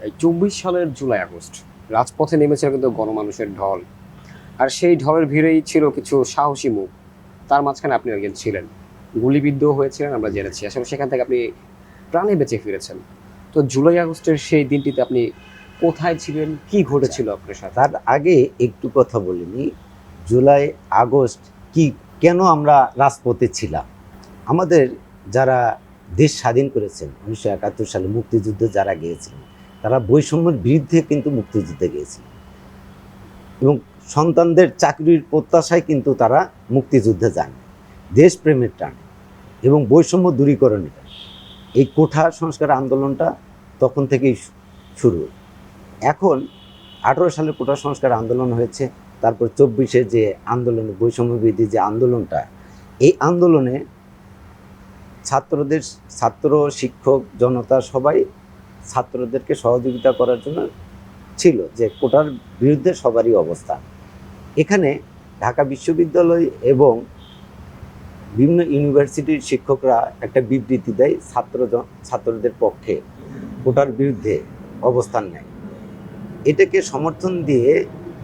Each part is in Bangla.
এই ২৪ সালের জুলাই আগস্ট রাজপথে নেমেছিল কিন্তু গণমানুষের ঢল। আর সেই ঢলের ভিড়েই ছিল কিছু সাহসী মুখ। তার মাঝখানে আপনি একজন ছিলেন। গুলিবিদ্ধ হয়েছিলেন আমরা জেনেছি। আসলে সেখান থেকে আপনি প্রাণে বেঁচে ফিরেছেন। তো জুলাই আগস্টের সেই দিনটিতে আপনি কোথায় ছিলেন? কি আচ্ছা, ঘটেছিল আপনার সাথে? তার আগে একটু কথা বলিনি। জুলাই আগস্ট কি, কেন আমরা রাজপথে ছিলাম? আমাদের যারা দেশ স্বাধীন করেছেন 1971 সালে মুক্তিযুদ্ধে যারা গিয়েছিলেন, তারা বৈষম্যের বিরুদ্ধে কিন্তু মুক্তিযুদ্ধে গিয়েছিলেন এবং সন্তানদের চাকরির প্রত্যাশায় কিন্তু তারা মুক্তিযুদ্ধে যান, দেশপ্রেমের টানে এবং বৈষম্য দূরীকরণের টানে। এই কোঠা সংস্কার আন্দোলনটা তখন থেকেই শুরু। এখন 18 সালে কোটা সংস্কার আন্দোলন হয়েছে, তারপর 24-এ যে আন্দোলন, বৈষম্যবিরোধী যে আন্দোলনটা, এই আন্দোলনে ছাত্র শিক্ষক জনতা সবাই ছাত্রদেরকে সহযোগিতা করার জন্য ছিল, যে কোটার বিরুদ্ধে সবারই অবস্থান। এখানে ঢাকা বিশ্ববিদ্যালয় এবং বিভিন্ন ইউনিভার্সিটির শিক্ষকরা একটা বিবৃতি দেয়, ছাত্রদের পক্ষে কোটার বিরুদ্ধে অবস্থান নেয়। এটাকে সমর্থন দিয়ে,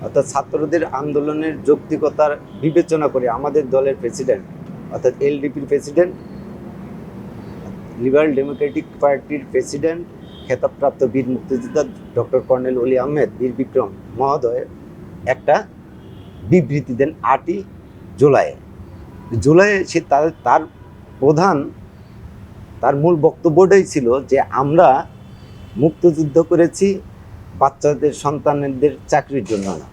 অর্থাৎ ছাত্রদের আন্দোলনের যৌক্তিকতার বিবেচনা করে আমাদের দলের প্রেসিডেন্ট, অর্থাৎ এলডিপির প্রেসিডেন্ট, লিবারেল ডেমোক্রেটিক পার্টির প্রেসিডেন্ট, খেতাবপ্রাপ্ত বীর মুক্তিযোদ্ধা ডক্টর কর্নেল অলি আহমেদ বীর বিক্রম মহোদয় একটা বিবৃতি দেন 8ই জুলাইয়ে। সে তার প্রধান, তার মূল বক্তব্যটাই ছিল যে আমরা মুক্তিযুদ্ধ করেছি বাচ্চাদের সন্তানদের চাকরির জন্য না,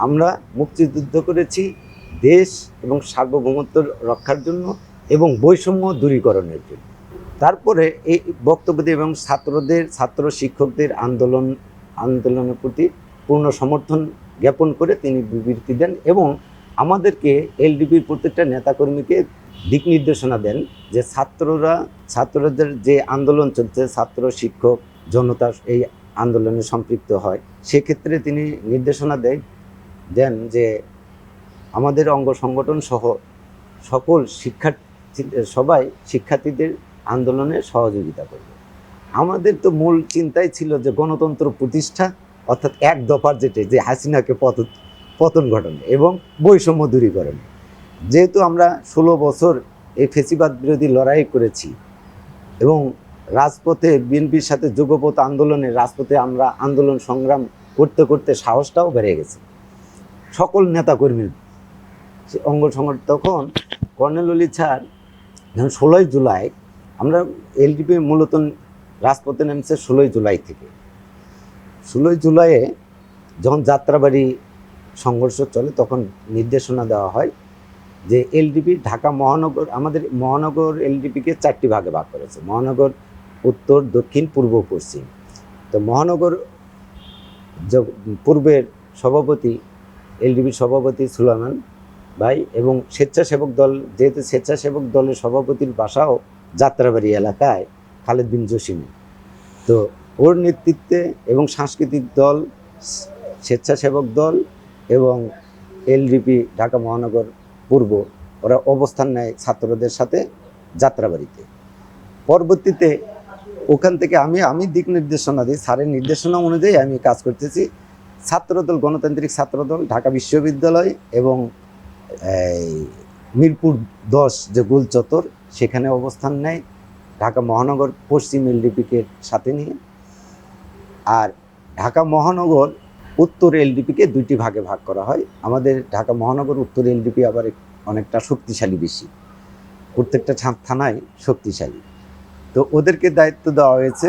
আমরা মুক্তিযুদ্ধ করেছি দেশ এবং সার্বভৌমত্ব রক্ষার জন্য এবং বৈষম্য দূরীকরণের জন্য। তারপরে এই বক্তব্য দিয়ে এবং ছাত্র শিক্ষকদের আন্দোলনের প্রতি পূর্ণ সমর্থন জ্ঞাপন করে তিনি বিবৃতি দেন এবং আমাদেরকে এলডিপির প্রত্যেকটা নেতাকর্মীকে দিক নির্দেশনা দেন যে ছাত্রদের যে আন্দোলন চলছে, ছাত্র শিক্ষক জনতা এই আন্দোলনে সম্পৃক্ত হয়, সেক্ষেত্রে তিনি নির্দেশনা দেন যে আমাদের অঙ্গ সংগঠন সহ সকল সবাই শিক্ষার্থীদের আন্দোলনে সহযোগিতা করবে। আমাদের তো মূল চিন্তাই ছিল যে গণতন্ত্র প্রতিষ্ঠা, অর্থাৎ এক দফার যে হাসিনাকে পতন ঘটানো এবং বৈষম্য দূরীকরণ। যেহেতু আমরা 16 বছর এই ফেসিবাদ বিরোধী লড়াই করেছি এবং রাজপথে বিএনপির সাথে যুগপৎ আন্দোলনে রাজপথে আমরা আন্দোলন সংগ্রাম করতে করতে সাহসটাও বেড়ে গেছে সকল নেতাকর্মীর অঙ্গ সংগঠন। তখন কর্নেল অলি স্যার যখন 16ই জুলাই, আমরা এলডিপি মূলত রাজপথে নেমেছে 16ই জুলাই থেকে। 16ই জুলাইয়ে যখন যাত্রাবাড়ি সংঘর্ষ চলে, তখন নির্দেশনা দেওয়া হয় যে এলডিপি ঢাকা মহানগর, আমাদের মহানগর এলডিপিকে 4টি ভাগে ভাগ করেছে, মহানগর উত্তর, দক্ষিণ, পূর্ব, পশ্চিম। তো মহানগর পূর্বের সভাপতি, এলডিপির সভাপতি সুলাইমান ভাই এবং স্বেচ্ছাসেবক দল, যেহেতু স্বেচ্ছাসেবক দলের সভাপতির বাসাও যাত্রাবাড়ি এলাকায়, খালেদ বিন জসিমে, তো ওর নেতৃত্বে এবং সাংস্কৃতিক দল, স্বেচ্ছাসেবক দল এবং এলডিপি ঢাকা মহানগর পূর্ব, ওরা অবস্থান নেয় ছাত্রদের সাথে যাত্রাবাড়িতে। পরবর্তীতে ওখান থেকে আমি দিক নির্দেশনা দিই, স্যারের নির্দেশনা অনুযায়ী আমি কাজ করতেছি। ছাত্রদল, গণতান্ত্রিক ছাত্রদল ঢাকা বিশ্ববিদ্যালয় এবং মিরপুর 10 যে গোল চত্বর, সেখানে অবস্থান নেয় ঢাকা মহানগর পশ্চিম এলডিপিকে সাথে নিয়ে। আর ঢাকা মহানগর উত্তর এলডিপিকে 2টি ভাগে ভাগ করা হয়। আমাদের ঢাকা মহানগর উত্তর এলডিপি আবার অনেকটা শক্তিশালী, বেশি, প্রত্যেকটা থানায় শক্তিশালী। তো ওদেরকে দায়িত্ব দেওয়া হয়েছে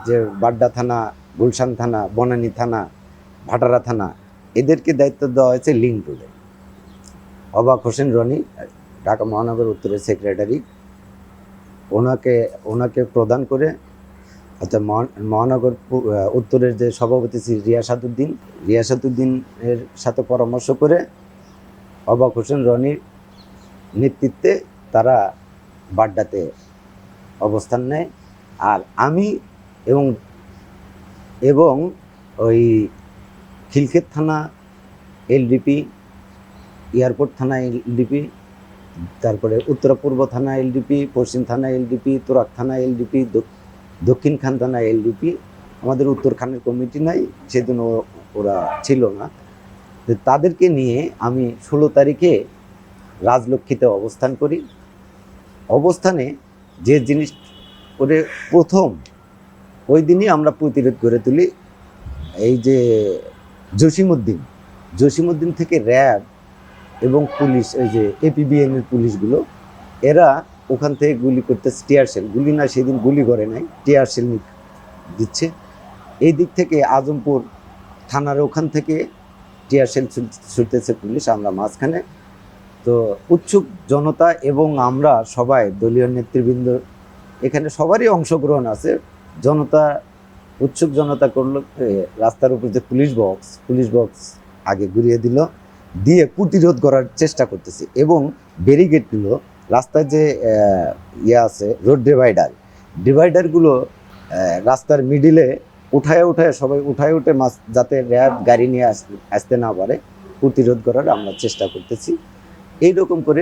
যে বাড্ডা থানা, গুলশান থানা, বনানী থানা, ভাটারা থানা, এদেরকে দায়িত্ব দেওয়া হয়েছে লিংক রোডে। অবাক হোসেন রনি, ঢাকা মহানগর উত্তরের সেক্রেটারি, ওনাকে প্রদান করে, অর্থাৎ মহানগর উত্তরের যে সভাপতি রিয়াসাতুদ্দিনের সাথে পরামর্শ করে অবাক হোসেন রনির নেতৃত্বে তারা বাড্ডাতে অবস্থান নেয়। আর আমি এবং ওই খিলক্ষেত থানা এলডিপি, এয়ারপোর্ট থানা এলডিপি, তারপরে উত্তরা পূর্ব থানা এলডিপি, পশ্চিম থানা এলডিপি, তুরাক থানা এলডিপি, দক্ষিণ খান থানা এলডিপি, আমাদের উত্তরখানের কমিটি নাই, সেদিন ওরা ছিল না। তো তাদেরকে নিয়ে আমি 16 তারিখে রাজলক্ষ্মীতে অবস্থান করি। অবস্থানে যে জিনিস করে প্রথম ওই দিনই আমরা প্রতিরোধ করে তুলি। এই যে জসিমউদ্দিন থেকে র্যাব এবং পুলিশ, এই যে এপিবিএনের পুলিশগুলো, এরা ওখান থেকে গুলি করতেছে, টিয়ার শেল, গুলি না সেদিন গুলি করে নাই, টিয়ার শেল দিচ্ছে। এই দিক থেকে আজমপুর থানার ওখান থেকে টিয়ার শেল ছুটতেছে পুলিশ, আমরা মাঝখানে। তো উৎসুক জনতা এবং আমরা সবাই দলীয় নেতৃবৃন্দ এখানে সবারই অংশগ্রহণ আছে। জনতা, উৎসুক জনতা করলো, রাস্তার উপর যে পুলিশ বক্স আগে ঘুরিয়ে দিল, দিয়ে প্রতিরোধ করার চেষ্টা করতেছে। এবং ব্যারিকেডগুলো, রাস্তায় যে আছে রোড ডিভাইডারগুলো রাস্তার মিডিলে উঠায় সবাই উঠে যাতে র্যাব গাড়ি নিয়ে আসতে না পারে, প্রতিরোধ করার আমরা চেষ্টা করতেছি। এইরকম করে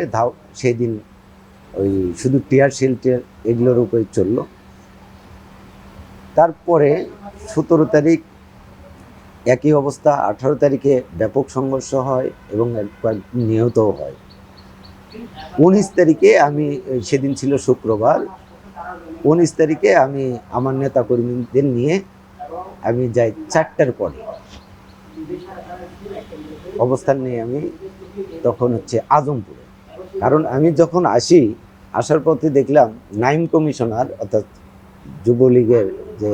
সেই দিন ওই শুধু টিয়ার শেল এগুলোর উপরে চললো। তারপরে 17 তারিখ একই অবস্থা, 18 তারিখে ব্যাপক সংঘর্ষ হয় এবং নিহতও হয়। 19 তারিখে আমি, সেদিন ছিল শুক্রবার, 19 তারিখে আমি আমার নেতা কর্মীদের নিয়ে আমি যাই 4টার পরে অবস্থান নিয়ে। আমি তখন আজমপুরে, কারণ আমি যখন আসার পথে দেখলাম নাইম কমিশনার, অর্থাৎ যুবলীগের যে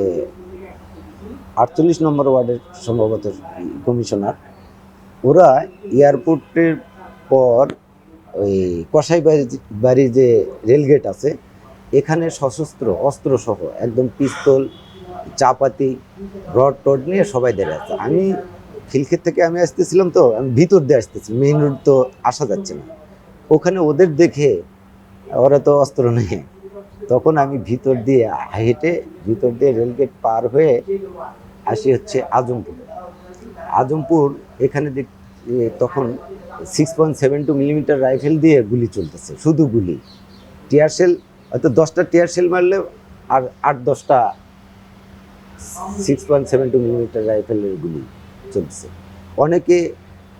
48 নম্বর ওয়ার্ডের সম্ভবত কমিশনার, ওরা এয়ারপোর্টের পর ওই কসাইবাড়ির যে রেলগেট আছে, এখানে সশস্ত্র অস্ত্রসহ একদম পিস্তল, চাপাতি, রড নিয়ে সবাই দাঁড়িয়ে আছে। আমি খিলক্ষেত থেকে আমি আসতেছিলাম, তো আমি ভিতর দিয়ে আসতেছি, মেইন রোড তো আসা যাচ্ছে না। ওখানে ওদের দেখে, ওরা তো অস্ত্র নেই, তখন আমি ভিতর দিয়ে রেলগেট পার হয়ে আসি আজমপুর। এখানে তখন 6.72 মিলিমিটার রাইফেল দিয়ে গুলি চলতেছে, শুধু গুলি, টিয়ার শেল হয়তো 10টা টিয়ার শেল মারলে আর 8-10টা 6.72 মিলিমিটার রাইফেলের গুলি চলছে। অনেকে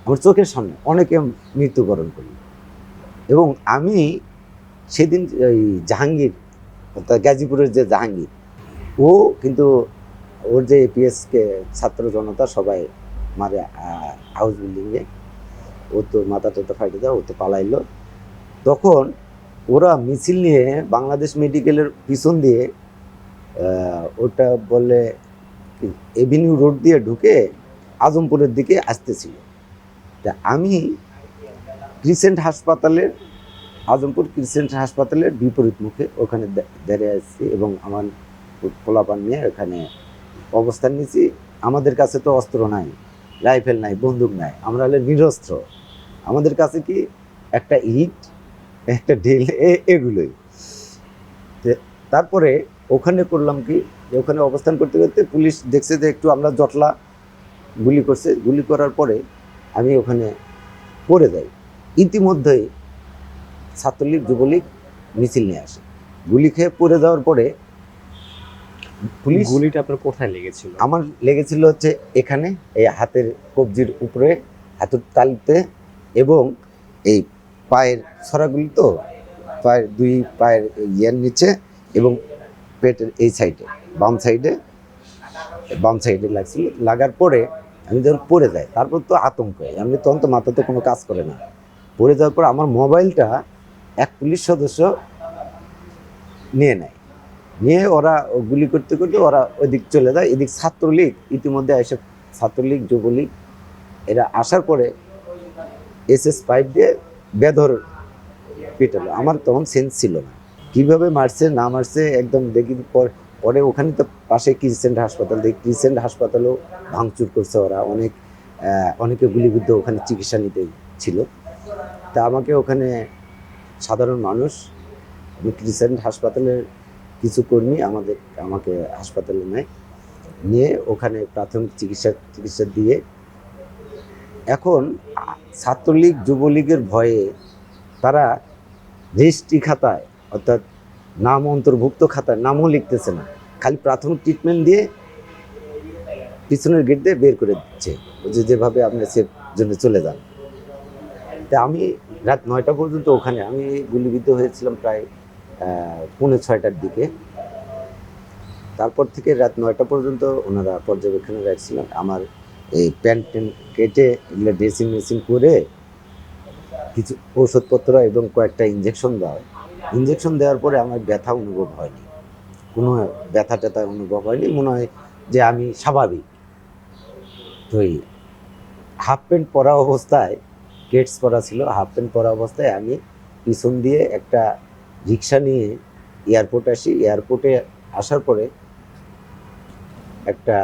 আমার চোখের সামনে অনেকে মৃত্যুবরণ করল। এবং আমি সেদিন ওই জাহাঙ্গীর, অর্থাৎ গাজীপুরের যে জাহাঙ্গীর, ও কিন্তু ওর যে এপিএসকে ছাত্র জনতা সবাই মারে হাউস বিল্ডিংয়ে, ও তো মাথা টাথা ফাইটে দেয়, ও তো পালাইলো। তখন ওরা মিছিল নিয়ে বাংলাদেশ মেডিকেলের পিছন দিয়ে, ওটা বলে এভিনিউ রোড দিয়ে ঢুকে আজমপুরের দিকে আসতেছিল। তা আমি আজমপুর ক্রিসেন্ট হাসপাতালের বিপরীত মুখে ওখানে দাঁড়িয়ে আসছি এবং আমার পোলাপান নিয়ে ওখানে অবস্থান নিয়েছি। আমাদের কাছে তো অস্ত্র নাই, রাইফেল নাই, বন্দুক নাই, আমরা হলে নিরস্ত্র। আমাদের কাছে কি একটা ইট, একটা ঢিল, এগুলোই। তারপরে ওখানে করলাম কি, ওখানে অবস্থান করতে করতে পুলিশ দেখছে যে একটু আমরা জটলা, গুলি করছে। গুলি করার পরে আমি ওখানে পড়ে যাই। ইতিমধ্যেই ছাত্রলীগ যুবলীগ মিছিল নিয়ে আসে। গুলি খেয়ে পড়ে যাওয়ার পরে পুলিশ, গুলিটা আপনার কোথায় লেগেছিল? আমার লেগেছিল এখানে, এই হাতের কবজির উপরে, হাতের তালুতে, এবং এই পায়ের ছড়াগুলি, তো পায়ের দুই পায়ের ইয়ের নিচে এবং পেটের এই সাইডে, বাম সাইডে লাগছিল। লাগার পরে আমি যখন পড়ে যাই, তারপর তো আতঙ্ক, আমি তখন তো মাথাতে কোনো কাজ করে না। পড়ে যাওয়ার পর আমার মোবাইলটা এক পুলিশ সদস্য নিয়ে ওরা গুলি করতে ওরা ওইদিক চলে যায়। এদিক ছাত্রলীগ ইতিমধ্যে এসে, ছাত্রলীগ যুবলীগ এরা আসার পরে SS5 দিয়ে বেধর পিটালো। আমার তখন সেন্স ছিল না, কিভাবে মারছে না মারছে একদম দেখি। পরে ওখানে তো পাশে ক্রিসেন্ট হাসপাতাল, ক্রিসেন্ট হাসপাতালও ভাঙচুর করছে ওরা, অনেকে গুলিবিদ্ধ ওখানে চিকিৎসা নিতে ছিল। তা আমাকে ওখানে সাধারণ মানুষ, ক্রিসেন্ট হাসপাতালের কিছু কর্মী আমাকে হাসপাতালে নিয়ে ওখানে প্রাথমিক চিকিৎসা দিয়ে, এখন ছাত্রলীগ যুবলীগের ভয়ে তারা রেজিস্ট্রি খাতায়, অর্থাৎ নাম অন্তর্ভুক্ত খাতায় নামও লিখতেছে না, খালি প্রাথমিক ট্রিটমেন্ট দিয়ে পিছনের গেট দিয়ে বের করে দিচ্ছে, বলছে যেভাবে আপনি সেফ জন্য চলে যান। তা আমি রাত 9টা পর্যন্ত ওখানে, আমি গুলিবিদ্ধ হয়েছিলাম প্রায় 5:45টার দিকে। তারপর থেকে রাত 9টা পর্যন্ত ওনারা পর্যবেক্ষণে রাখছিলেন। আমার এই প্যান্ট ট্যান্ট কেটে এগুলো ড্রেসিং মেসিং করে কিছু ঔষধপত্র এবং কয়েকটা ইঞ্জেকশন দেওয়া হয়। ইঞ্জেকশন দেওয়ার পরে আমার ব্যথা অনুভব হয়নি, কোনো ব্যথা ট্যাথা অনুভব হয়নি, মনে হয় যে আমি স্বাভাবিক। তো এই হাফ প্যান্ট পরা অবস্থায়, কেটস পরা ছিল, হাফ প্যান্ট পরা অবস্থায় আমি পিছন দিয়ে একটা রিক্সা নিয়ে এয়ারপোর্টে আসি। এয়ারপোর্টে আসার পরে একটা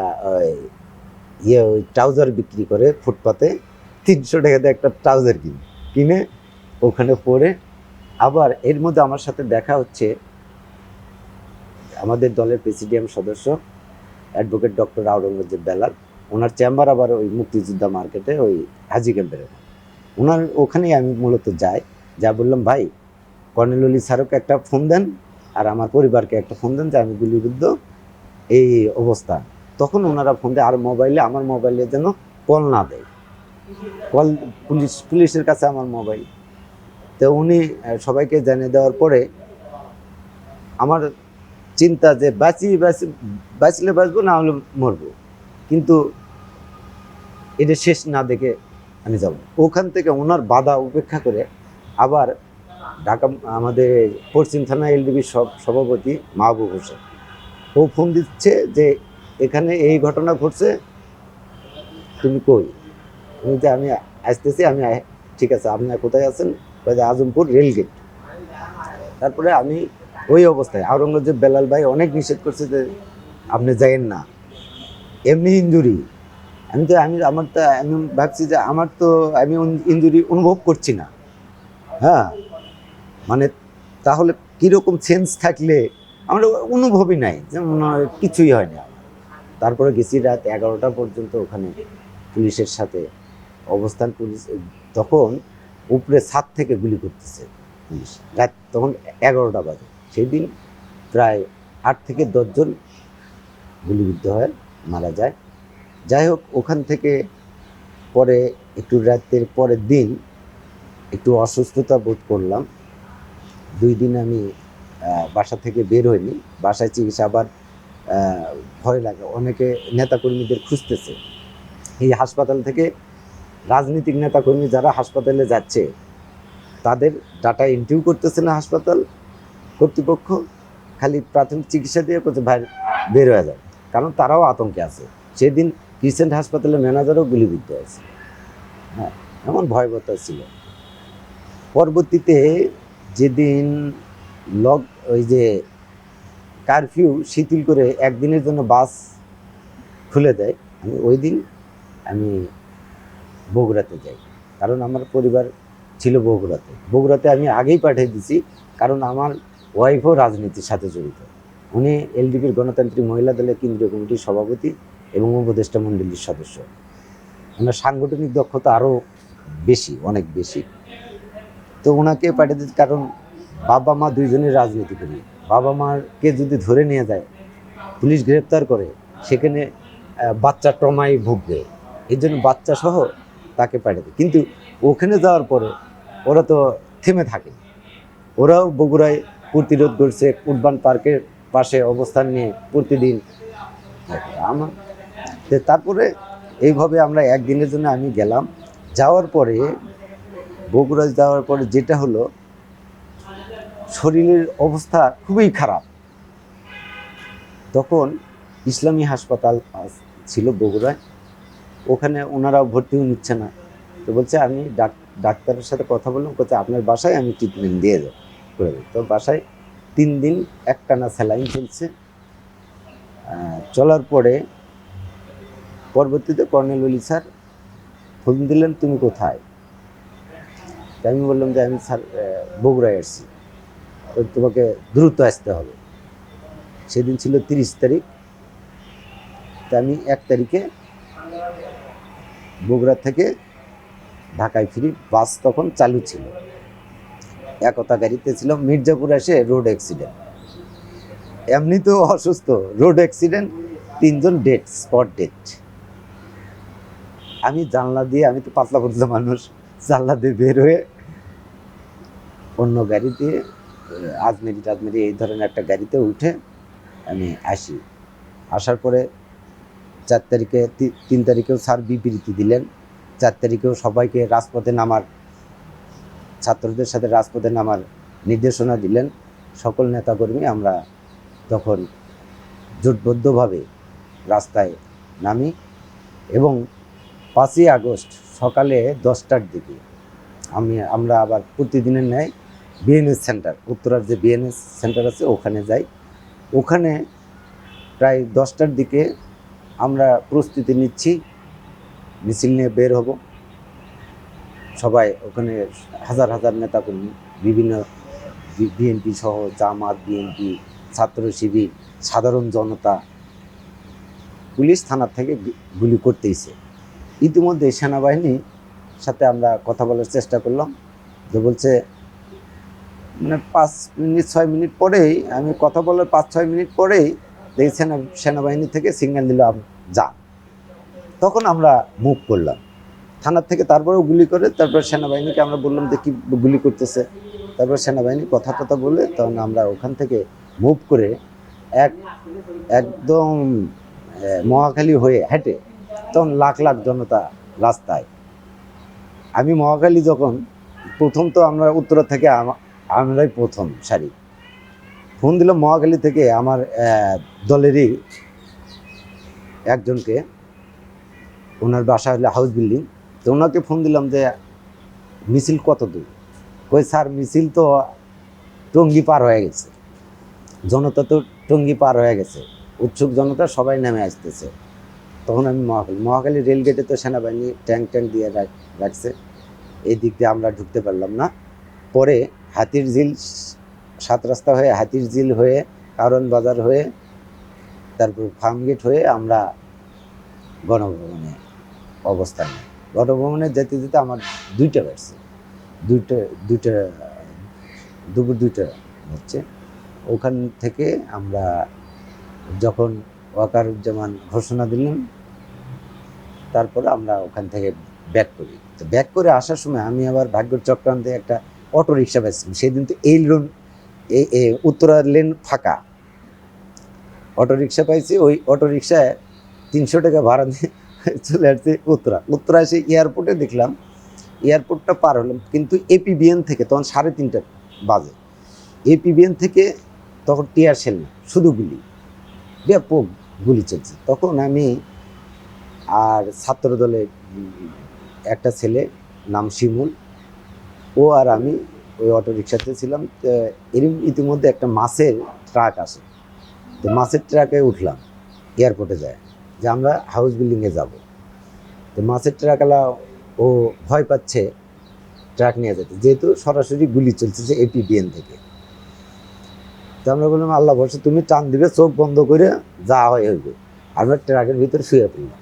ওই ট্রাউজার বিক্রি করে ফুটপাতে, 300 টাকাতে একটা ট্রাউজার কিনে ওখানে পরে, আবার এর মধ্যে আমার সাথে দেখা হচ্ছে আমাদের দলের প্রেসিডিয়াম সদস্য অ্যাডভোকেট ডক্টর আওরঙ্গজেব বেলাল। ওনার চেম্বার আবার ওই মুক্তিযোদ্ধা মার্কেটে, ওই হাজি ক্যাম্পের ওনার ওখানেই আমি মূলত যাই। যা বললাম, ভাই কর্নেল অলি স্যারকে একটা ফোন দেন আর আমার পরিবারকে একটা ফোন দেন যে আমি গুলিবিদ্ধ, এই অবস্থা। তখন ওনারা ফোন দেয়, আর মোবাইলে, আমার মোবাইলে যেন কল না দেয়, কল পুলিশের কাছে আমার মোবাইল। তো উনি সবাইকে জানিয়ে দেওয়ার পরে আমার চিন্তা যে বাঁচলে বাঁচবো, না হলে মরবো, কিন্তু এটা শেষ না দেখে আমি যাব। ওখান থেকে ওনার বাধা উপেক্ষা করে আবার ঢাকা আমাদের পশ্চিম থানা এলডিবির সভাপতি মাহবুব হোসেন, ও ফোন দিচ্ছে যে এখানে এই ঘটনা ঘটছে, তুমি কই? আমি আসতেছি। ঠিক আছে, আপনি কোথায় আছেন? আজমপুর রেলগেট। তারপরে আমি ওই অবস্থায়, আওরঙ্গজেব বেলাল ভাই অনেক নিষেধ করছে যে আপনি যাইয়েন না, এমনি ইঞ্জুরি। আমি ভাবছি যে আমি ইঞ্জুরি অনুভব করছি না। হ্যাঁ, মানে তাহলে কীরকম সেন্স থাকলে আমার অনুভবই নাই, যেমন কিছুই হয়নি আমার। তারপরে গেছি রাত 11টা পর্যন্ত ওখানে পুলিশের সাথে অবস্থান। পুলিশ তখন উপরে ছাদ থেকে গুলি করতেছে পুলিশ, রাত তখন 11টা বাজে। সেই দিন প্রায় 8 থেকে 10 জন গুলিবিদ্ধ হয়, মারা যায়। যাই হোক, ওখান থেকে পরে একটু রাতের পরের দিন একটু অসুস্থতা বোধ করলাম। 2 দিন আমি বাসা থেকে বের হইনি, বাসায় চিকিৎসা। আবার ভয় লাগে, অনেকে নেতাকর্মীদের খুঁজতেছে। এই হাসপাতাল থেকে রাজনৈতিক নেতাকর্মী যারা হাসপাতালে যাচ্ছে তাদের ডাটা এন্ট্রিও করতেছে না হাসপাতাল কর্তৃপক্ষ, খালি প্রাথমিক চিকিৎসা দিয়ে করছে ভাই বের হয়ে যায়, কারণ তারাও আতঙ্কে আছে। সেদিন ক্রিসেন্ট হাসপাতালের ম্যানেজারও গুলিবিদ্ধ আছে। হ্যাঁ, এমন ভয়াবহতা ছিল। পরবর্তীতে যেদিন ওই যে কারফিউ শিথিল করে একদিনের জন্য বাস খুলে দেয়, ওই দিন আমি বগুড়াতে যাই, কারণ আমার পরিবার ছিল বগুড়াতে আমি আগেই পাঠিয়ে দিছি, কারণ আমার ওয়াইফও রাজনীতির সাথে জড়িত। উনি এলডিপির গণতান্ত্রিক মহিলা দলের কেন্দ্রীয় কমিটির সভাপতি এবং উপদেষ্টা মণ্ডলীর সদস্য। ওনার সাংগঠনিক দক্ষতা আরও বেশি, অনেক বেশি। তো ওনাকে পাঠিয়ে দিচ্ছি, কারণ বাবা মা দুইজনের রাজনীতি করি। বাবা মাকে যদি ধরে নিয়ে যায়, পুলিশ গ্রেপ্তার করে, সেখানে বাচ্চা ট্রমায় ভুগবে, এই জন্য বাচ্চা সহ তাকে পাঠিয়ে দেয়। কিন্তু ওখানে যাওয়ার পরে ওরা তো থেমে থাকে, ওরাও বগুড়ায় প্রতিরোধ করছে, উডবান পার্কের পাশে অবস্থান নিয়ে প্রতিদিন। তারপরে এইভাবে আমরা একদিনের জন্য আমি গেলাম। যাওয়ার পরে বগুড়া যাওয়ার পরে যেটা হলো, শরীরের অবস্থা খুবই খারাপ। তখন ইসলামী হাসপাতাল ছিল বগুড়ায়, ওখানে ওনারাও ভর্তিও নিচ্ছে না। তো বলছে, আমি ডাক্তারের সাথে কথা বললাম, বলছে আপনার বাসায় আমি ট্রিটমেন্ট দিয়ে করে দেবো। তো বাসায় 3 দিন একটানা স্যালাইন চলছে। চলার পরে পরবর্তীতে কর্নেল অলি স্যার ফোন দিলেন, তুমি কোথায়? তাই আমি বললাম যে আমি স্যার বগুড়ায় আসছি, তো তোমাকে দ্রুত আসতে হবে। সেদিন ছিল 30 তারিখ। তা আমি 1 তারিখে বগুড়া থেকে ঢাকায় ফিরি। বাস তখন চালু ছিল, একতা গাড়িতে ছিল। মির্জাপুর এসে রোড অ্যাক্সিডেন্ট, এমনিতেও অসুস্থ, রোড অ্যাক্সিডেন্ট, 3জন ডেট, স্পট ডেট। আমি জানলা দিয়ে, আমি তো পাতলা পাতলা মানুষ, জানলা দিয়ে বের হয়ে অন্য গাড়িতে আজমেরি এই ধরনের একটা গাড়িতে উঠে আমি আসি। আসার পরে 4 তারিখে 3 তারিখেও স্যার বিবৃতি দিলেন, 4 তারিখেও সবাইকে রাজপথে নামার, ছাত্রদের সাথে রাজপথে নামার নির্দেশনা দিলেন। সকল নেতাকর্মী আমরা তখন জোটবদ্ধভাবে রাস্তায় নামি এবং 5ই আগস্ট সকালে 10টার দিকে আমরা আবার প্রতিদিনের ন্যায় বিএনএস সেন্টার, উত্তরার যে বিএনএস সেন্টার আছে ওখানে যাই। ওখানে প্রায় 10টার দিকে আমরা প্রস্তুতি নিচ্ছি, মিছিল নিয়ে বের হব। সবাই ওখানে হাজার হাজার নেতাকর্মী, বিভিন্ন বিএনপি সহ জামাত, বিএনপি, ছাত্র শিবির, সাধারণ জনতা, পুলিশ থানার থেকে গুলি করতেইছে। ইতিমধ্যে সেনাবাহিনীর সাথে আমরা কথা বলার চেষ্টা করলাম, যে বলছে মানে 5 মিনিট 6 মিনিট পরেই, আমি কথা বলার 5-6 মিনিট পরেই দেখি সেনাবাহিনী থেকে সিগন্যাল দিল যা। তখন আমরা মুভ করলাম থানার থেকে, তারপরেও গুলি করে, তারপর সেনাবাহিনীকে আমরা বললাম যে কি গুলি করতেছে, তারপর সেনাবাহিনী কথা বলে তখন আমরা ওখান থেকে মুভ করে একদম মহাখালী হয়ে হেঁটে, তখন লাখ লাখ জনতা রাস্তায়। আমি মহাখালী যখন প্রথম, তো আমরা উত্তরা থেকে আমরাই প্রথম সারি, ফোন দিলাম মহাখালী থেকে আমার দলেরই একজনকে, ওনার বাসা হলো হাউস বিল্ডিং। তো ওনাকে ফোন দিলাম যে মিছিল কত দূর? কই স্যার মিছিল তো টঙ্গী পার হয়ে গেছে, জনতা তো টঙ্গী পার হয়ে গেছে, উৎসুক জনতা সবাই নেমে আসতেছে। তখন আমি মহাখালী রেলগেটে তো সেনাবাহিনী ট্যাঙ্ক দিয়ে রাখছে, এই দিক দিয়ে আমরা ঢুকতে পারলাম না। পরে হাতির ঝিল, 7 রাস্তা হয়ে হাতির ঝিল হয়ে, কারণ বাজার হয়ে, তারপর ফার্মগেট হয়ে আমরা গণভবনে অবস্থান নেই। গণভবনে যেতে যেতে আমার 2টা বাজছে, দুপুর 2টা হচ্ছে। ওখান থেকে আমরা যখন ওয়াকারুজ্জামান ঘোষণা দিলেন, তারপরে আমরা ওখান থেকে ব্যাক করি। তো ব্যাক করে আসার সময় আমি আবার ভাগ্যর চক্রান্তে একটা অটো রিক্সা পাইছিলাম। সেদিন তো এই উত্তরার লেন ফাঁকা, অটো রিক্সা পাইছি। ওই অটো রিক্সায় 300 টাকা ভাড়া দিয়ে চলে আসছি উত্তরা এসে এয়ারপোর্টে দেখলাম, এয়ারপোর্টটা পার হলাম, কিন্তু এপিবিএন থেকে তখন 3:30 বাজে, এপিবিএন থেকে তখন টিয়ার শেল না, শুধু গুলি, ব্যাপক গুলি চলছে। তখন আমি আর ছাত্র দলের একটা ছেলে নাম শিমুল, ও আর আমি ওই অটো রিক্সাতে ছিলাম। এর ইতিমধ্যে একটা মাছের ট্রাক আসে, তো মাছের ট্রাকে উঠলাম এয়ারপোর্টে যায়, যে আমরা হাউস বিল্ডিংয়ে যাব। তো মাছের ট্রাকওয়ালা ও ভয় পাচ্ছে ট্রাক নিয়ে যেতে, যেহেতু সরাসরি গুলি চলছে যে এপিবিএন থেকে। তো আমরা বললাম আল্লাহ ভরসা, তুমি টান দিবে, চোখ বন্ধ করে যা হয় হইবে। আমরা ট্রাকের ভিতরে শুয়ে পড়লাম,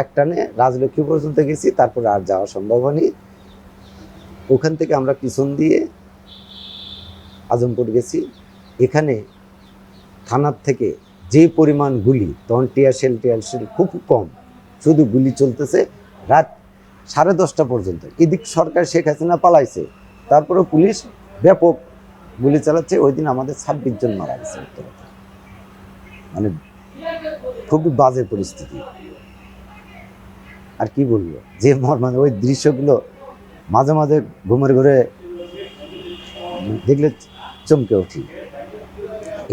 এক টানে রাজলক্ষ্মী পর্যন্ত গেছি, তারপরে আর যাওয়া সম্ভব হয়নি। ওখান থেকে আমরা পিছন দিয়ে আজমপুর গেছি। এখানে থানার থেকে যে পরিমাণ গুলি, তখন টিয়ার শেল খুব কম, শুধু গুলি চলতেছে রাত 10:30 পর্যন্ত। এদিক সরকার শেখ হাসিনা পালাইছে, তারপরেও পুলিশ ব্যাপক গুলি চালাচ্ছে। ওই দিন আমাদের 26 জন মারা গেছে। মানে খুবই বাজে পরিস্থিতি, আর কি বলবো, যে মানে ওই দৃশ্যগুলো মাঝে মাঝে ঘুমের ঘরে দেখলে চমকে উঠি।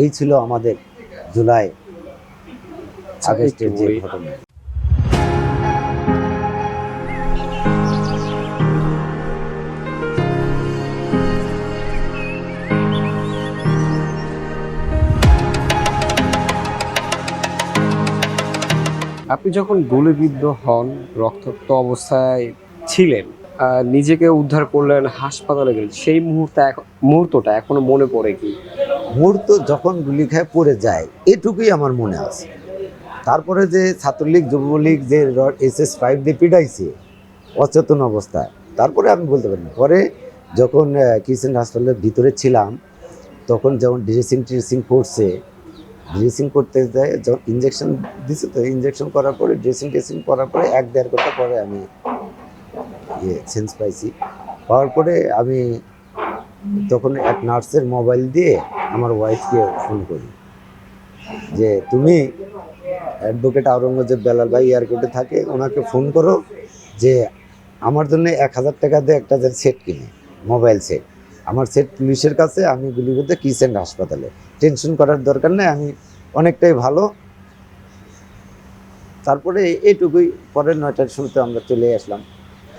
এই ছিল আমাদের জুলাই আগস্টের যে ঘটনা। আপনি যখন গুলিবিদ্ধ হন, রক্তাক্ত অবস্থায় ছিলেন, নিজেকে উদ্ধার করলেন, হাসপাতালে গেলেন, সেই মুহূর্তটা এখনো মনে পড়ে কি? মুহূর্ত যখন গুলি খায় পড়ে যায়, এটুকুই আমার মনে আছে। তারপরে যে ছাত্রলীগ যুবলীগ যে SS5 দিয়ে পিটাইছে অচেতন অবস্থায়, তারপরে আমি বলতে পারি। পরে যখন কিচেন হাসপাতালের ভিতরে ছিলাম, তখন যেমন ড্রেসিং করছে, ড্রেসিং করতে যায়, ইঞ্জেকশন দিছে, তো ইঞ্জেকশন করার পরে ড্রেসিং টেসিং করার পরে 1-1.5 ঘন্টা পরে আমি সেন্স পাইছি। পাওয়ার পরে আমি তখন এক নার্সের মোবাইল দিয়ে আমার ওয়াইফকে ফোন করি যে তুমি অ্যাডভোকেট আওরঙ্গজেব বেলাল ভাই এয়ারপোর্টে থাকে, ওনাকে ফোন করো যে আমার জন্য 1,000 টাকা দিয়ে একটা যে সেট কিনে, মোবাইল সেট। আমার সেট পুলিশের কাছে, আমি গুলিবিদ্ধ কিসেন্ট হাসপাতালে, টেনশন করার দরকার নেই, আমি অনেকটাই ভালো। তারপরে এইটুকুই, পরের 9টার শুরুতে আমরা চলে আসলাম।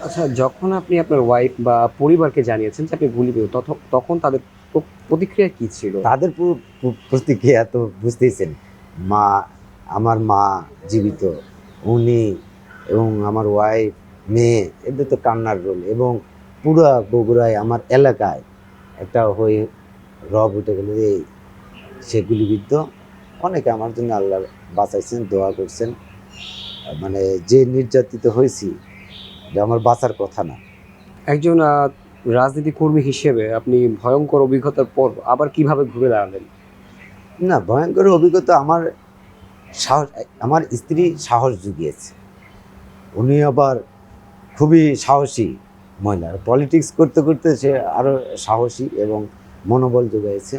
আচ্ছা, যখন আপনি আপনার ওয়াইফ বা পরিবারকে জানিয়েছেন যে আপনি গুলিবিদ্ধ, তখন তাদের প্রতিক্রিয়া কি ছিল? তাদের প্রতিক্রিয়া তো বুঝতেইছেন, মা, আমার মা জীবিত, উনি এবং আমার ওয়াইফ, মেয়ে, এদের তো কান্নার রোল। এবং পুরো বগুড়ায় আমার এলাকায় একটা হয়ে রব উঠে গেল, এই সে গুলিবিদ্ধ। অনেকে আমার জন্য আল্লাহ বাঁচাইছেন, দোয়া করছেন। মানে যে নির্যাতিত হয়েছি, যে আমার বাঁচার কথা না। একজন রাজনীতি কর্মী হিসেবে আপনি ভয়ঙ্কর অভিজ্ঞতার পর আবার কিভাবে ঘুরে দাঁড়ালেন? না, ভয়ঙ্কর অভিজ্ঞতা, আমার সাহস, আমার স্ত্রী সাহস জুগিয়েছে। উনি আবার খুবই সাহসী মহিলা, পলিটিক্স করতে করতে সে আরও সাহসী এবং মনোবল যোগাইছে।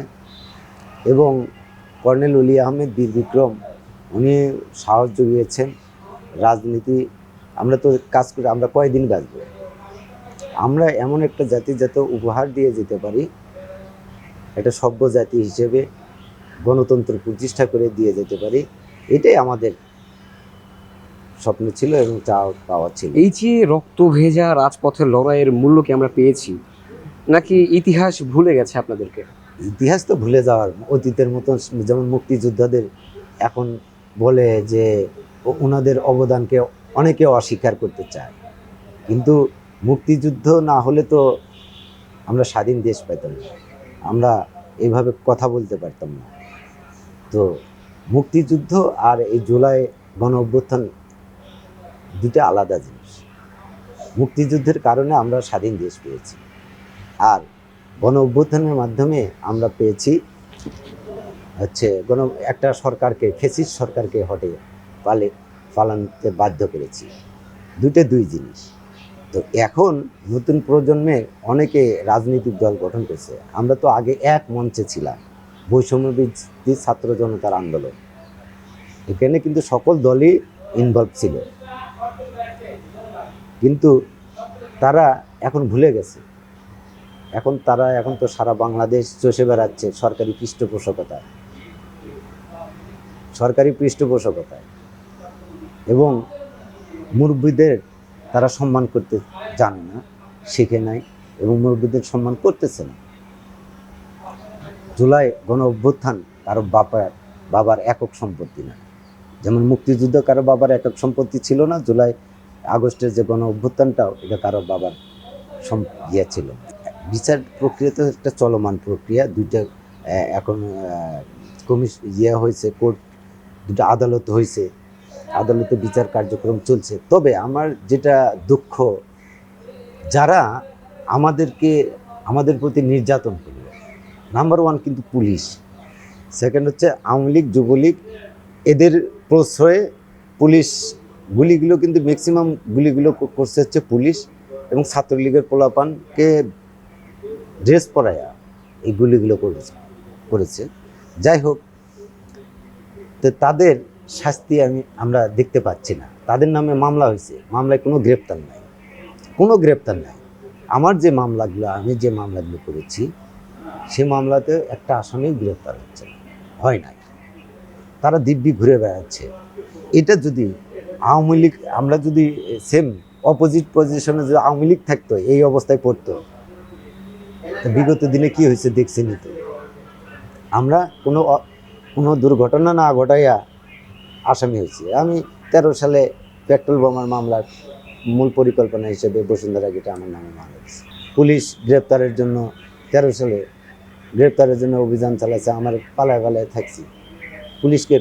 এবং কর্নেল অলি আহমেদ বীর বিক্রম, উনি সাহস জুগিয়েছেন। রাজনীতি আমরা তো কাজ করি, আমরা কয়দিন বাঁচব, আমরা এমন একটা জাতি যাতে উপহার দিয়ে যেতে পারি, একটা সভ্য জাতি হিসেবে গণতন্ত্র প্রতিষ্ঠা করে দিয়ে যেতে পারি, এটাই আমাদের স্বপ্ন ছিল এবং পাওয়া ছিল। এই যে রক্ত ভেজা রাজপথের লড়াইয়ের মূল্য কি আমরা পেয়েছি, নাকি ইতিহাস ভুলে গেছে আপনাদেরকে? ইতিহাস তো ভুলে যাওয়ার, অতীতের মতন। যেমন মুক্তিযোদ্ধাদের এখন বলে যে ওনাদের অবদানকে অনেকে অস্বীকার করতে চায়, কিন্তু মুক্তিযুদ্ধ না হলে তো আমরা স্বাধীন দেশ পেতাম না, আমরা এইভাবে কথা বলতে পারতাম না। তো মুক্তিযুদ্ধ আর এই জুলাই গণ অভ্যুত্থান দুটো আলাদা জিনিস। মুক্তিযুদ্ধের কারণে আমরা স্বাধীন দেশ পেয়েছি, আর গণ অভ্যুত্থানের মাধ্যমে আমরা পেয়েছি হচ্ছে একটা সরকারকে, ফ্যাসিস্ট সরকারকে পালাতে বাধ্য করেছি। দুই জিনিস। তো এখন নতুন প্রজন্মে অনেকে রাজনৈতিক দল গঠন করছে। আমরা তো আগে এক মঞ্চে ছিলাম, বৈষম্যবিরোধী ছাত্র জনতার আন্দোলন, এখানে কিন্তু সকল দলই ইনভলভ ছিল, কিন্তু তারা এখন ভুলে গেছে। এখন তো সারা বাংলাদেশ চষে বেড়াচ্ছে সরকারি পৃষ্ঠপোষকতায়, এবং মুরব্বীদের তারা সম্মান করতে জানে না, শিখে নাই, এবং মুরব্বীদের সম্মান করতেছে না। জুলাই গণ অভ্যুত্থান কারো বাবার একক সম্পত্তি না, যেমন মুক্তিযুদ্ধ কারো বাবার একক সম্পত্তি ছিল না, জুলাই আগস্টের যে গণ অভ্যুত্থানটাও এটা কারো বাবার ছিল। বিচার প্রক্রিয়া তো একটা চলমান প্রক্রিয়া, দুইটা এখন হয়েছে, কোর্ট, দুটো আদালত হয়েছে, আদালতে বিচার কার্যক্রম চলছে। তবে আমার যেটা দুঃখ, যারা আমাদের প্রতি নির্যাতন করবে, নাম্বার 1 কিন্তু পুলিশ, সেকেন্ড হচ্ছে আওয়ামী লীগ, যুবলীগ, এদের প্রশ্রয়ে পুলিশ গুলিগুলো, কিন্তু ম্যাক্সিমাম গুলিগুলো করছে হচ্ছে পুলিশ, এবং ছাত্রলীগের পোলাপানকে ড্রেস পরাইয়া এই গুলিগুলো করেছে। যাই হোক, তো তাদের শাস্তি আমরা দেখতে পাচ্ছি না। তাদের নামে মামলা হয়েছে, মামলায় কোনো গ্রেপ্তার নাই। আমার যে মামলাগুলো, আমি যে মামলাগুলো করেছি, সে মামলাতে একটা আসামি গ্রেপ্তার হয় নাই, তারা দিব্যি ঘুরে বেড়াচ্ছে। এটা যদি আওয়ামী লীগ, আমরা যদি সেম অপোজিট পজিশনে যদি আওয়ামী লীগ থাকতো, এই অবস্থায় পড়তো, বিগত দিনে কি হয়েছে দেখছেনি তো। আমরা কোনো দুর্ঘটনা না ঘটাইয়া আসামি হয়েছি। আমি 13 সালে পেট্রোল বোমার মামলার মূল পরিকল্পনা হিসেবে বসুন্ধরা গেটে আমার নামে মামলা হয়েছে। পুলিশ গ্রেপ্তারের জন্য 13 সালে অভিযান চালাচ্ছে, আমার পালায় থাকছি। পুলিশকে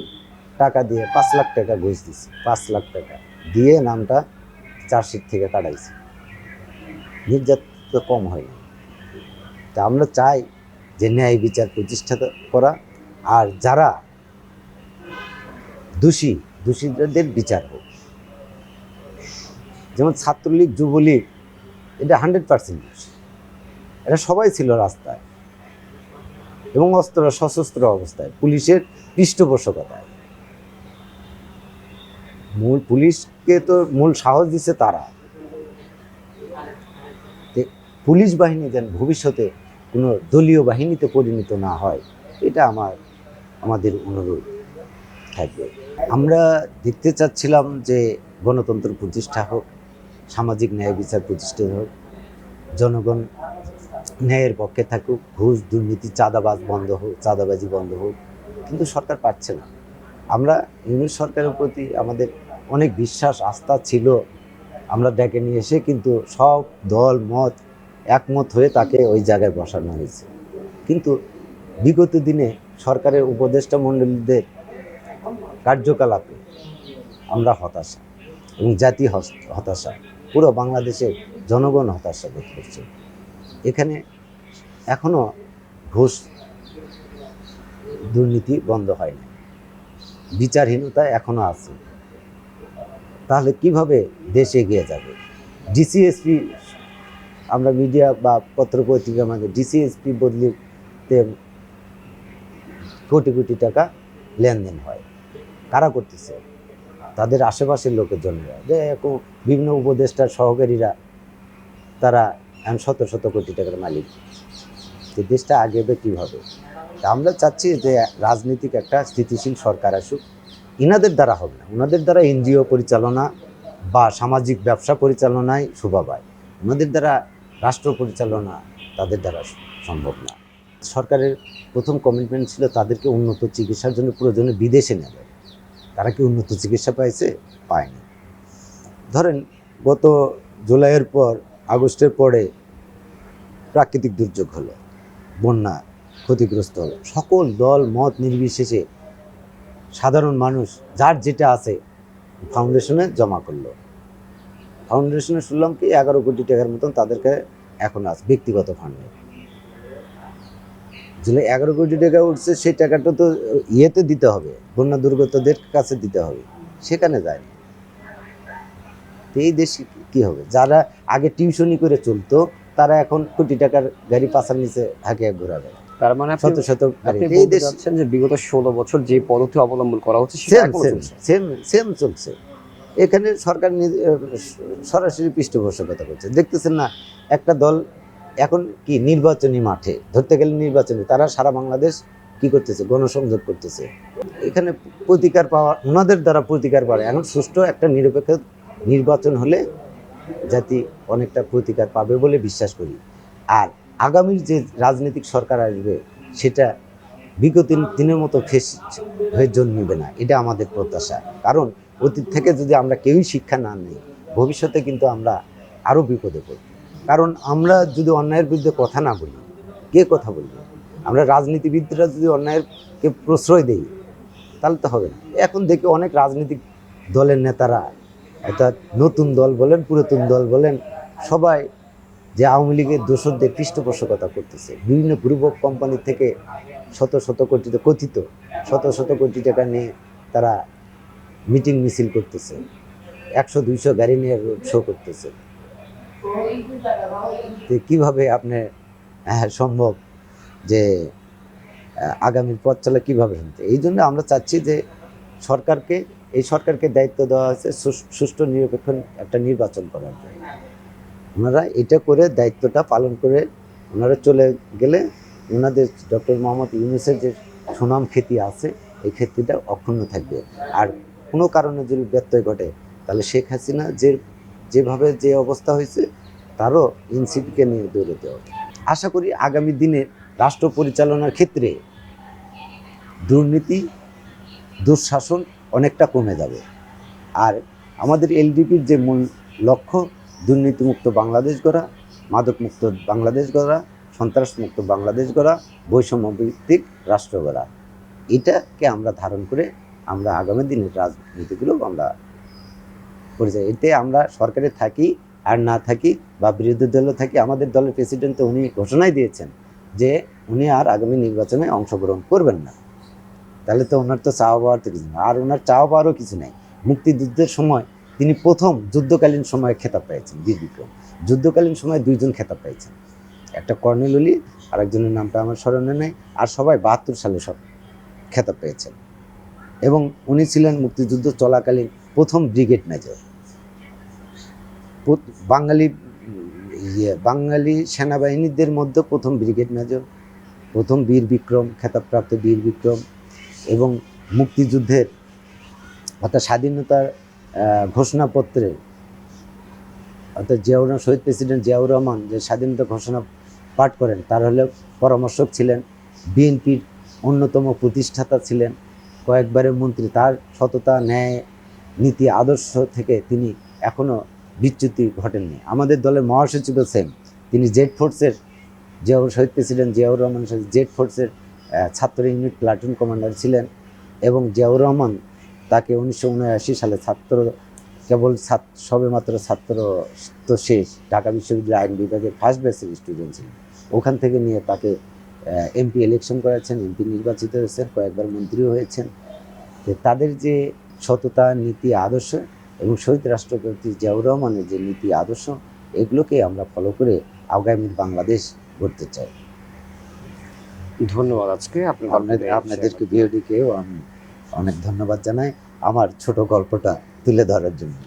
টাকা দিয়ে 5 লাখ টাকা ঘুষ দিচ্ছি, 5 লাখ টাকা দিয়ে নামটা চার্জশিট থেকে কাটাইছি। নির্যাতন কম হয়নি। তা আমরা চাই যে ন্যায় বিচার প্রতিষ্ঠা করা, আর যারা দোষীদের বিচার হোক। যেমন ছাত্রলীগ, যুবলীগ, এটা 100% দোষী। এরা সবাই ছিল রাস্তায় এবং সশস্ত্র অবস্থায়, পুলিশের পৃষ্ঠপোষকতায়। পুলিশকে তো মূল সাহস দিচ্ছে তারা। পুলিশ বাহিনী যেন ভবিষ্যতে কোনো দলীয় বাহিনীতে পরিণত না হয়, এটা আমাদের অনুরোধ থাকবে। আমরা দেখতে চাচ্ছিলাম যে গণতন্ত্র প্রতিষ্ঠা হোক, সামাজিক ন্যায় বিচার প্রতিষ্ঠা হোক, জনগণ ন্যায়ের পক্ষে থাকুক, ঘুষ, দুর্নীতি, চাঁদাবাজি বন্ধ হোক, কিন্তু সরকার পারছে না। আমরা ইউনিট সরকারের প্রতি আমাদের অনেক বিশ্বাস, আস্থা ছিল। আমরা ডেকে নিয়ে এসে কিন্তু সব দল মত একমত হয়ে তাকে ওই জায়গায় বসানো হয়েছে। কিন্তু বিগত দিনে সরকারের উপদেষ্টা মণ্ডলীদের কার্যকলাপে আমরা হতাশা এবং জাতি হতাশা, পুরো বাংলাদেশের জনগণ হতাশা বোধ করছে। এখানে এখনো ঘুষ, দুর্নীতি বন্ধ হয়নি, বিচারহীনতা এখনো আছে। তাহলে কিভাবে দেশ এগিয়ে যাবে? ডিসিএসপি, আমরা মিডিয়া বা পত্রপত্রিকার মাঝে ডিসিএসপি বদলিতে কোটি কোটি টাকা লেনদেন হয়। কারা করতেছে? তাদের আশেপাশের লোকের জন্য, যে বিভিন্ন উপদেষ্টার সহকারীরা, তারা শত শত কোটি টাকার মালিক। যে দেশটা আগেবে কীভাবে? আমরা চাচ্ছি যে রাজনীতিক একটা স্থিতিশীল সরকার আসুক। ইনাদের দ্বারা হবে না, ওনাদের দ্বারা এনজিও পরিচালনা বা সামাজিক ব্যবসা পরিচালনায় শোভা পায়। ওনাদের দ্বারা রাষ্ট্র পরিচালনা তাদের দ্বারা সম্ভব না। সরকারের প্রথম কমিটমেন্ট ছিল তাদেরকে উন্নত চিকিৎসার জন্য প্রয়োজনে বিদেশে নেবে। তারা কি উন্নত চিকিৎসা পায়নি। ধরেন গত জুলাইয়ের পর, আগস্টের পরে প্রাকৃতিক দুর্যোগ হলো, বন্যা, ক্ষতিগ্রস্ত হলো। সকল দল মত নির্বিশেষে সাধারণ মানুষ যার যেটা আছে ফাউন্ডেশনে জমা করলো। ফাউন্ডেশনে শুনলাম কি 11 কোটি টাকার মতন তাদেরকে এখন আছে ব্যক্তিগত ফান্ডে। যেগুলো 11 কোটি টাকা উঠছে, সেই টাকাটা তো ইয়েতে দিতে হবে, বন্যা দুর্গতদের কাছে দিতে হবে, সেখানে যায়নি। এই দেশে কি হবে? যারা আগে টিউশনি করে চলতো, তারা এখন কোটি টাকার গাড়ি পাশার নিচে হাঁকিয়ে ঘোরাবে। তার মানে শত শত গাড়ি। এই দেশ যে বিগত 16 বছর যে পদ্ধতি অবলম্বন করা হচ্ছে সেম চলছে। এখানে সরকার সরাসরি পৃষ্ঠপোষকতা করছে। দেখতেছেন না, একটা দল এখন কি নির্বাচনী মাঠে, ধরতে গেলে নির্বাচনী, তারা সারা বাংলাদেশ কি করতেছে? গণসংযোগ করতেছে। এখানে প্রতিকার পাওয়া, ওনাদের দ্বারা প্রতিকার পাওয়া। এখন সুষ্ঠু একটা নিরপেক্ষ নির্বাচন হলে জাতি অনেকটা প্রতিকার পাবে বলে বিশ্বাস করি। আর আগামীর যে রাজনৈতিক সরকার আসবে, সেটা বিগত দিনের মতো ফেস হয়ে জন্মিবে না, এটা আমাদের প্রত্যাশা। কারণ অতীত থেকে যদি আমরা কেউই শিক্ষা না নিই, ভবিষ্যতে কিন্তু আমরা আরও বিপদে পড়ব। কারণ আমরা যদি অন্যায়ের বিরুদ্ধে কথা না বলি, কে কথা বলবে? আমরা রাজনীতিবিদরা যদি অন্যায়কে প্রশ্রয় দেই, তাহলে তো হবে না। এখন দেখি অনেক রাজনৈতিক দলের নেতারা, অর্থাৎ নতুন দল বলেন, পুরাতন দল বলেন, সবাই যে আওয়ামী লীগের দোসরদের পৃষ্ঠপোষকতা করতেছে। বিভিন্ন গ্রুপ অফ কোম্পানি থেকে শত শত কোটি টাকা নিয়ে তারা মিটিং মিছিল করতেছে, 100-200 গাড়ি নিয়ে রোড শো করতেছে। কিভাবে আপনি সম্ভব যে আগামীর পথ চলা কীভাবে শুনতে? এই জন্য আমরা চাচ্ছি যে সরকারকে দায়িত্ব দেওয়া হয়েছে সুষ্ঠু নিরপেক্ষ একটা নির্বাচন করার জন্য। ওনারা এটা করে দায়িত্বটা পালন করে ওনারা চলে গেলে, ওনাদের ডক্টর মোহাম্মদ ইউনূসের যে সুনাম খ্যাতি আছে, এই খ্যাতিটা অক্ষুণ্ণ থাকবে। আর কোনো কারণে যদি ব্যত্যয় ঘটে, তাহলে শেখ হাসিনা যেভাবে যে অবস্থা হয়েছে, তারও এনসিপিকে নিয়ে দৌড়তে হবে। আশা করি আগামী দিনে রাষ্ট্র পরিচালনার ক্ষেত্রে দুর্নীতি, দুঃশাসন অনেকটা কমে যাবে। আর আমাদের এলডিপির যে মূল লক্ষ্য, দুর্নীতিমুক্ত বাংলাদেশ গড়া, মাদকমুক্ত বাংলাদেশ গড়া, সন্ত্রাসমুক্ত বাংলাদেশ গড়া, বৈষম্যভিত্তিক রাষ্ট্র গড়া, এটাকে আমরা ধারণ করে আমরা আগামী দিনের রাজনীতিগুলো আমরা পরিচয়। এতে আমরা সরকারে থাকি আর না থাকি বা বিরোধী দলে থাকি, আমাদের দলের প্রেসিডেন্ট তো উনি ঘোষণাই দিয়েছেন যে উনি আর আগামী নির্বাচনে অংশগ্রহণ করবেন না। তাহলে তো ওনার তো চাওয়া পাওয়ার তো কিছু না, আর ওনার চাওয়া পাওয়ারও কিছু নেই। মুক্তিযুদ্ধের সময় তিনি প্রথম যুদ্ধকালীন সময়ে খেতাব পেয়েছেন, বীর বিক্রম। যুদ্ধকালীন সময়ে দুইজন খেতাব পেয়েছেন, একটা কর্নেল অলি, আর একজনের নামটা আমার স্মরণে নেই, আর সবাই 72 সালে সব খেতাব পেয়েছেন। এবং উনি ছিলেন মুক্তিযুদ্ধ চলাকালীন প্রথম ব্রিগেড মেজর, বাঙালি সেনাবাহিনীদের মধ্যে প্রথম ব্রিগেড মেজর, প্রথম বীর বিক্রম, খেতাবপ্রাপ্ত বীর বিক্রম। এবং মুক্তিযুদ্ধের অর্থাৎ স্বাধীনতার ঘোষণাপত্রে, অর্থাৎ শহীদ প্রেসিডেন্ট জিয়াউর রহমান যে স্বাধীনতা ঘোষণা পাঠ করেন, তার হলে পরামর্শক ছিলেন, বিএনপির অন্যতম প্রতিষ্ঠাতা ছিলেন, কয়েকবারের মন্ত্রী। তার সততা, ন্যায়, নীতি, আদর্শ থেকে তিনি এখনও বিচ্যুতি ঘটেননি। আমাদের দলের মহাসচিবও সেম, তিনি জেড ফোর্সের, শহীদ প্রেসিডেন্ট জিয়াউর রহমানের সাথে জেড ফোর্সের ছাত্র ইউনিট প্লাটুন কমান্ডার ছিলেন। এবং জিয়াউর রহমান তাকে 1979 সালে সবেমাত্র ছাত্র তো শেষ, ঢাকা বিশ্ববিদ্যালয় আইন বিভাগের ফার্স্ট ব্যাচের স্টুডেন্ট ছিলেন, ওখান থেকে নিয়ে তাকে এমপি ইলেকশন করেছেন, এমপি নির্বাচিত হয়েছেন, কয়েকবার মন্ত্রীও হয়েছেন। তো তাদের যে সততা, নীতি, আদর্শ এবং শহীদ রাষ্ট্রপতি জিয়াউর রহমানের যে নীতি, আদর্শ, এগুলোকে আমরা ফলো করে আগামীর বাংলাদেশ গড়তে চাই। ধন্যবাদ। আজকে আপনাদেরকে ভিওডিকেও আমি অনেক ধন্যবাদ জানাই আমার ছোট গল্পটা তুলে ধরার জন্য।